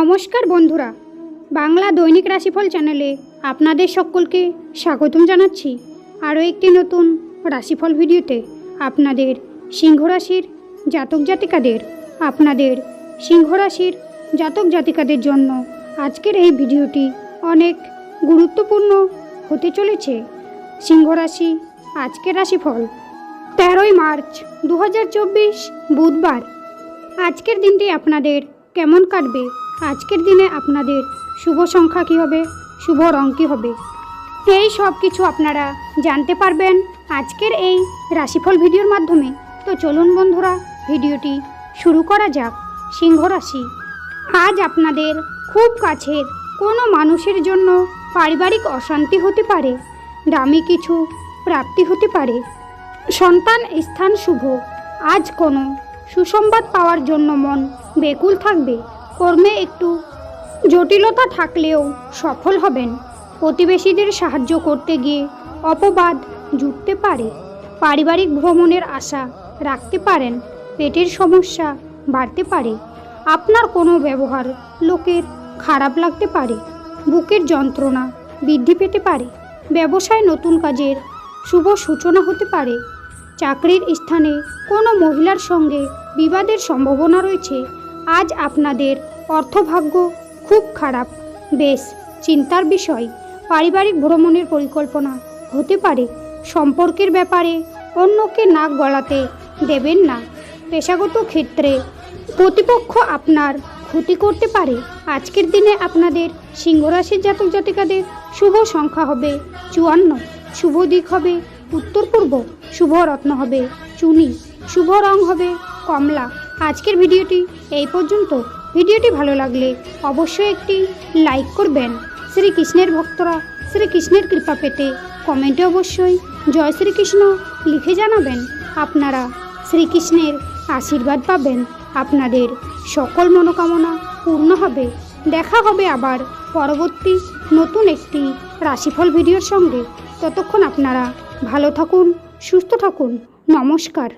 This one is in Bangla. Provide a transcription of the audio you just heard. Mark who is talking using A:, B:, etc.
A: নমস্কার বন্ধুরা, বাংলা দৈনিক রাশিফল চ্যানেলে আপনাদের সকলকে স্বাগতম জানাচ্ছি। আরও একটি নতুন রাশিফল ভিডিওতে আপনাদের সিংহ রাশির জাতক জাতিকাদের জন্য আজকের এই ভিডিওটি অনেক গুরুত্বপূর্ণ হতে চলেছে। সিংহ রাশি আজকের রাশিফল 13ই মার্চ 2024 বুধবার। আজকের দিনটি আপনাদের কেমন কাটবে? আজকের দিনে আপনাদের শুভ সংখ্যা কী হবে, শুভ রং কী হবে, এই সব কিছু আপনারা জানতে পারবেন আজকের এই রাশিফল ভিডিওর মাধ্যমে। তো চলুন বন্ধুরা, ভিডিওটি শুরু করা যাক। সিংহ রাশি, আজ আপনাদের খুব কাছের কোনো মানুষের জন্য পারিবারিক অশান্তি হতে পারে, দামি কিছু প্রাপ্তি হতে পারে। সন্তান স্থান শুভ। আজ কোনো সুসংবাদ পাওয়ার জন্য মন বেকুল থাকবে। কর্মে একটু জটিলতা থাকলেও সফল হবেন। প্রতিবেশীদের সাহায্য করতে গিয়ে অপবাদ জুটতে পারে। পারিবারিক ভ্রমণের আশা রাখতে পারেন। পেটের সমস্যা বাড়তে পারে। আপনার কোনো ব্যবহার লোকের খারাপ লাগতে পারে। বুকের যন্ত্রণা বৃদ্ধি পেতে পারে। ব্যবসায় নতুন কাজের শুভ সূচনা হতে পারে। চাকরির স্থানে কোনো মহিলার সঙ্গে বিবাদের সম্ভাবনা রয়েছে। আজ আপনাদের অর্থভাগ্য খুব খারাপ, বেশ চিন্তার বিষয়। পারিবারিক ভ্রমণের পরিকল্পনা হতে পারে। সম্পর্কের ব্যাপারে অন্যকে নাক গলাতে দেবেন না। পেশাগত ক্ষেত্রে প্রতিপক্ষ আপনার ক্ষতি করতে পারে। আজকের দিনে আপনাদের সিংহ রাশির জাতক জাতিকাদের শুভ সংখ্যা হবে 54, শুভ দিক হবে উত্তর পূর্ব, শুভ রত্ন হবে চুনি, শুভ রং হবে কমলা। আজকের ভিডিওটি এই পর্যন্ত। ভিডিওটি ভালো লাগলে অবশ্যই একটি লাইক করবেন। শ্রীকৃষ্ণের ভক্তরা শ্রীকৃষ্ণের কৃপা পেতে কমেন্টে অবশ্যই জয় শ্রীকৃষ্ণ লিখে জানাবেন। আপনারা শ্রীকৃষ্ণের আশীর্বাদ পাবেন। আপনাদের সকল মনোকামনা পূর্ণ হবে। দেখা হবে আবার পরবর্তী নতুন একটি রাশিফল ভিডিওর সঙ্গে। ততক্ষণ আপনারা ভালো থাকুন, সুস্থ থাকুন। নমস্কার।